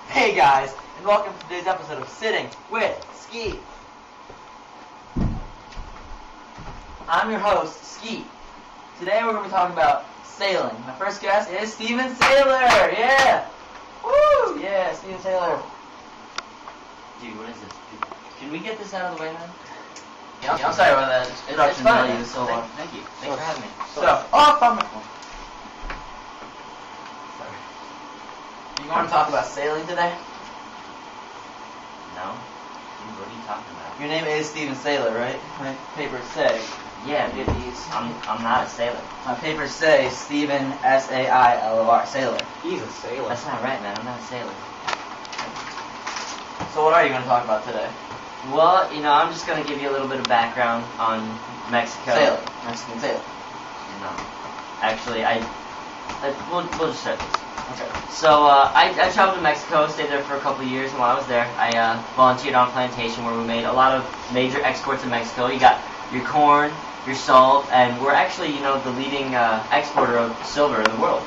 Hey guys, and welcome to today's episode of Sitting with Skeet. I'm your host, Skeet. Today we're going to be talking about sailing. My first guest is Steven Sailor. Yeah! Woo! Yeah, Steven Sailor. Dude, what is this? Can we get this out of the way, man? Yeah, I'm sorry about that. It's fun. Thank you. Thanks for having me. On my phone. Sorry. You want to talk about sailing today? No? Dude, what are you talking about? Your name is Steven Sailor, right? My papers say. Yeah, dude, I'm not a sailor. My papers say Steven S-A-I-L-O-R, Sailor. He's a sailor. That's not right, man. I'm not a sailor. So what are you going to talk about today? Well, I'm just going to give you a little bit of background on Mexico. Sailor. Mexican sailor. No. Actually, we'll just start this. Okay. So, I traveled to Mexico, stayed there for a couple of years, and while I was there, I volunteered on a plantation where we made a lot of major exports in Mexico. You got your corn, your salt, and we're actually, the leading exporter of silver in the world.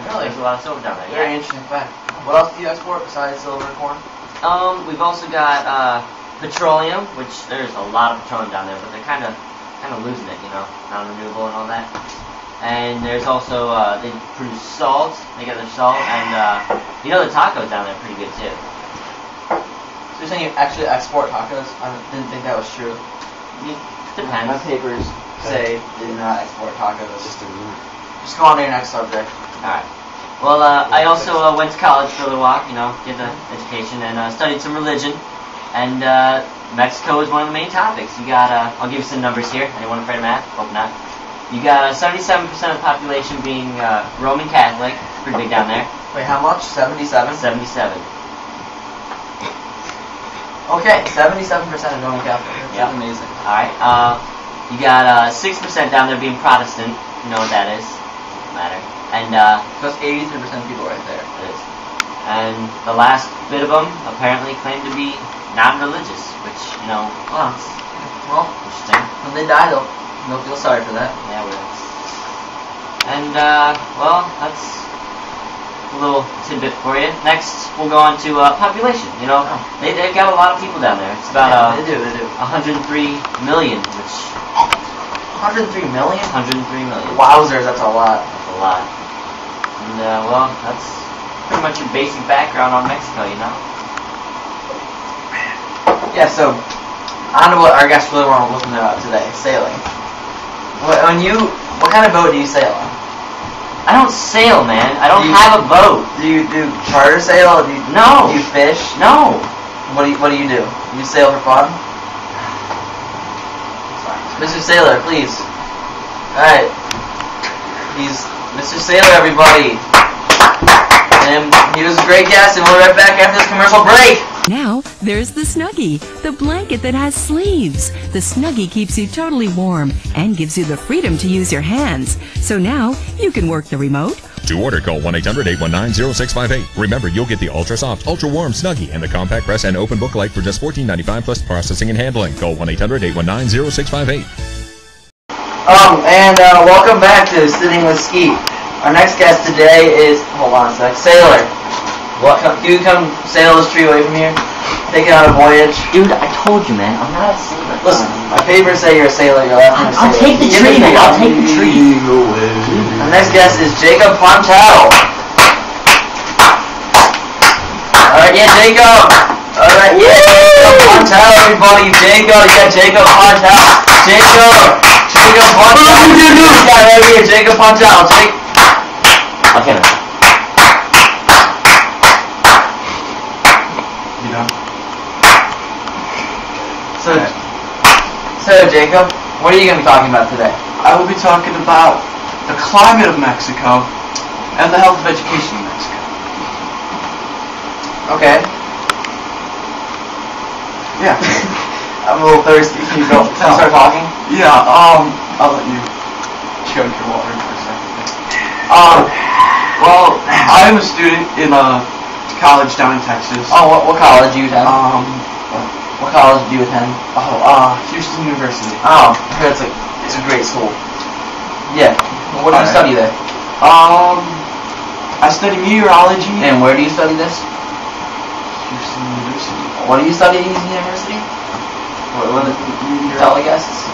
Really? There's a lot of silver down there. Very interesting fact. What else do you export besides silver and corn? We've also got petroleum, which there's a lot of petroleum down there, but they're kind of losing it, non-renewable and all that. And there's also they produce salt. They get their salt, and the tacos down there are pretty good too. So you're saying you actually export tacos? I didn't think that was true. Depends. My papers say they do not export tacos. Just go on to your next subject. Alright. Well, I also went to college for a little while, get the education, and studied some religion. And Mexico is one of the main topics. You got, I'll give you some numbers here. Anyone afraid of math? Hope not. You got 77% of the population being Roman Catholic. Pretty big down there. Wait, how much? 77? 77. Okay, 77% of Roman Catholic. That's amazing. Alright, you got 6% down there being Protestant. You know what that is? Doesn't matter. And, so that's 83% of people right there. It is. And the last bit of them apparently claim to be non-religious, which, well, interesting. When they die, they'll feel sorry for that. Yeah, well. And, well, that's a little tidbit for you. Next, we'll go on to population. They've got a lot of people down there. It's about they do. 103 million, which 103 million? 103 million. Wowzers, that's a lot. That's a lot. And, well, that's pretty much your basic background on Mexico, Yeah, so, on to what our guests really want to listen about today, sailing. What kind of boat do you sail on? I don't sail, man. I don't have a boat. Do you do charter sail? No. Do you fish? No. What do you do? You sail for fun? Mr. Sailor, please. Alright. He's Mr. Sailor, everybody. And he was a great guest, and we'll be right back after this commercial break. Now, there's the Snuggie, the blanket that has sleeves. The Snuggie keeps you totally warm and gives you the freedom to use your hands. So now, you can work the remote. To order, call 1-800-819-0658. Remember, you'll get the Ultra Soft, Ultra Warm Snuggie and the Compact Press and Open Book Light for just $14.95 plus processing and handling. Call 1-800-819-0658. Welcome back to Sitting with Skeet. Our next guest today is, hold on a sec, Sailor. Can you come sail this tree away from here? Take it on a voyage. Dude, I told you, man. I'm not a sailor. Listen, my papers say you're a sailor. Your last name is Sailor. I'll take the tree, man. I'll take the tree. Our next guest is Jacob Pontel. Alright, yeah, Jacob. Alright, yeah. Jacob Pontel, everybody. Jacob, you got Jacob Pontel. Jacob Pontel. This guy right here, Jacob Pontel. Okay, man. So Jacob, what are you going to be talking about today? I will be talking about the climate of Mexico and the health of education in Mexico. Okay. Yeah. I'm a little thirsty. Can you start talking? Yeah, I'll let you chug your water for a second. Well, I'm a student in a college down in Texas. Oh, what college do you attend? What college do you attend? Houston University. Oh, I heard it's a great school. Yeah. What do you study there? I study meteorology. And where do you study this? Houston University. What do you study at Houston University? What teleguests?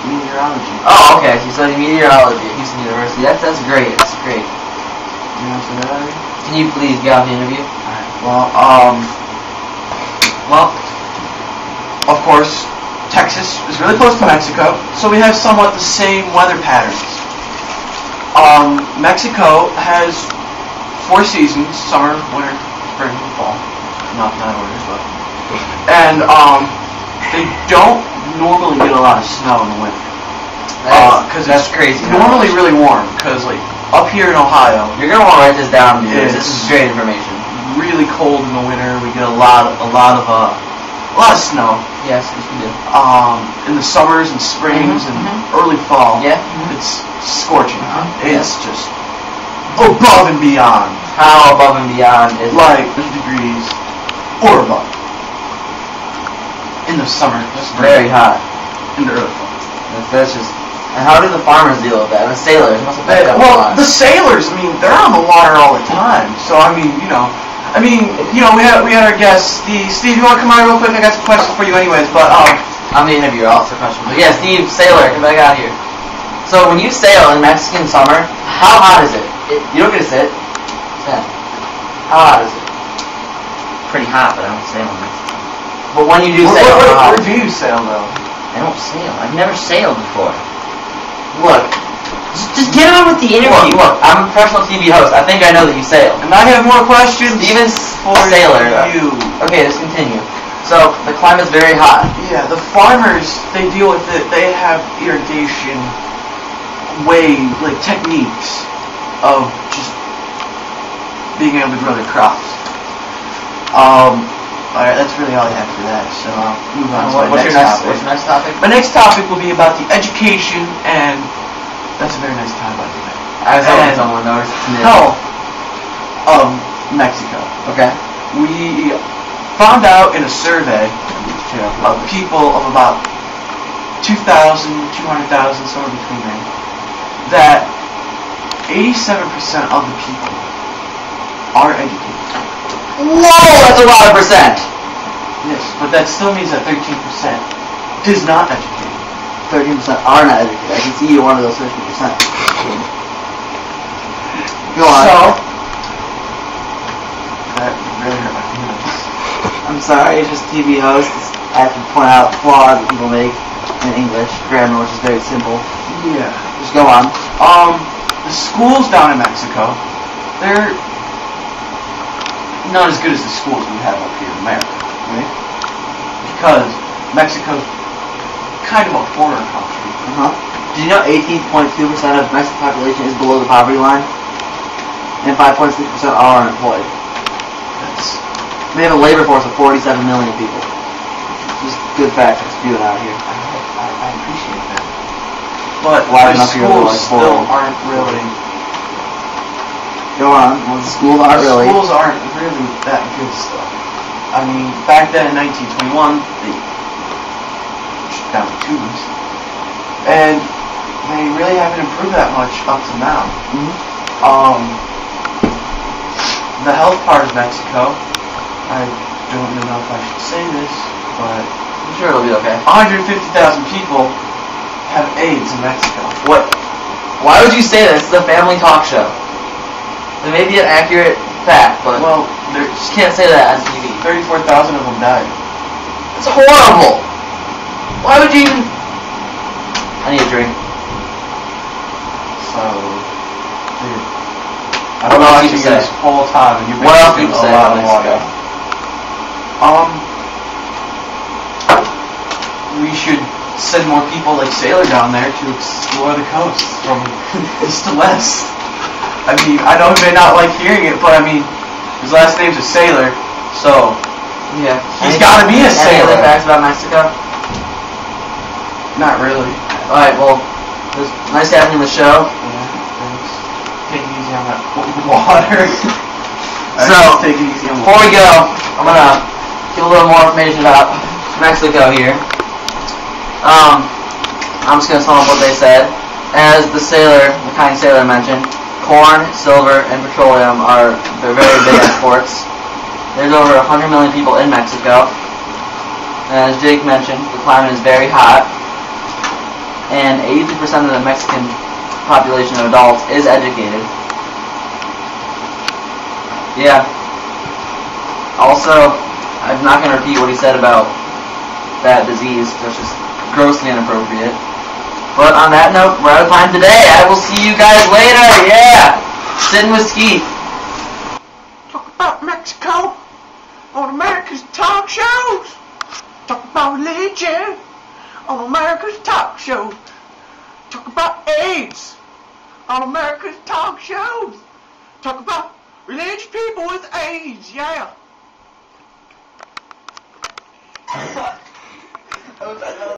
Meteorology. Oh, okay. So you study meteorology at Houston University. That's great. That's great. You know what that is? Can you please get on the interview? Alright, well, of course, Texas is really close to Mexico, so we have somewhat the same weather patterns. Mexico has 4 seasons: summer, winter, spring, and fall. Not that order, but. And, they don't normally get a lot of snow in the winter. Because That's crazy. It's normally really warm, because, like, up here in Ohio, You're gonna want to write this down because It's- this is great information. really cold in the winter. We get a lot of snow. Yes, we do. In the summers and springs Mhm, and early fall. Yeah. It's scorching. Uh-huh. It's just above and beyond, How above and beyond is like 50 degrees or above. In the summer, It's spring, very hot. in the early fall. That's just. And how do the farmers deal with that? And the sailors must have been Well, the sailors, I mean, they're on the water all the time. So I mean, we had our guest, Steve. Steve, you want to come out real quick? I got some questions for you, anyways. But I'm the interviewer. I'll ask the question. But yeah, Steve, sailor, come back out here. So when you sail in Mexican summer, how hot is it? You don't get to sit. Stand. How hot is it? Pretty hot, but I don't sail in Mexico. But when you do sail, how hot? where do you sail though? I don't sail. I've never sailed before. Look, just get on with the interview. Look, I'm a professional TV host. I think I know that you sail. And I have more questions. Steven's for sailor. you. Okay, let's continue. So the climate's very hot. Yeah, the farmers, they deal with it. They have irrigation techniques of just being able to grow their crops. Alright, that's really all I have for that. So I'll move on to What's my your next topic. What's your next topic? My next topic will be about the education, and that's a very nice time, by the way. I was hoping And someone noticed. health of Mexico. Okay. We found out in a survey of people of about 2,000, 200,000, somewhere between there, that 87% of the people are educated. Whoa, that's a lot of percent. Yes, but that still means that 13% is not educated. 13% are not educated. I can see you're one of those 13%. Go on. So, that really hurt my feelings. I'm sorry, it's just TV hosts. I have to point out flaws that people make in English grammar, which is very simple. Yeah. Just go on. The schools down in Mexico, they're not as good as the schools we have up here in America, right? Because Mexico's kind of a poorer country. Do you know 18.2% of Mexican population is below the poverty line? And 5.6% are unemployed. They have a labor force of 47 million people. Just good facts I'm spewing out here. I appreciate that. But Why the enough you're schools like still poor? aren't really. Go on. Well, the schools aren't really. Schools aren't really that good stuff. I mean, back then in 1921, they shut down the tubes, and they really haven't improved that much up to now. The health part of Mexico, I don't even know if I should say this, but I'm sure it'll be okay. 150,000 people have AIDS in Mexico. What? Why would you say this? It's a family talk show. It may be an accurate fact, but Well, you just can't say that on TV. 34,000 of them died. It's horrible. Why would you even? I need a drink. So, dude, I What don't know else what you you say? this whole time, and you've been What else drinking you say a lot about of water. Mexico? We should send more people like Sailor down there to explore the coast from east to west. I mean, I know he may not like hearing it, but I mean, his last name's a Sailor, so Yeah. he's gotta be a Any sailor. other facts about Mexico? Not really. Alright, well, it was nice having you on the show. Yeah, thanks. Take it easy on that water. So, take it easy on Before we go, I'm gonna give a little more information about Mexico here. I'm just gonna sum up what they said. As the kind sailor mentioned, corn, silver, and petroleum are their very big exports. There's over 100 million people in Mexico. And as Jake mentioned, the climate is very hot. And 82% of the Mexican population of adults is educated. Yeah. Also, I'm not going to repeat what he said about that disease. That's just grossly inappropriate. But on that note, we're out of time today. I will see you guys later. Yeah. Sitting with Skeet. Talk about Mexico on America's talk shows. Talk about religion on America's talk shows. Talk about AIDS on America's talk shows. Talk about religious people with AIDS. Yeah.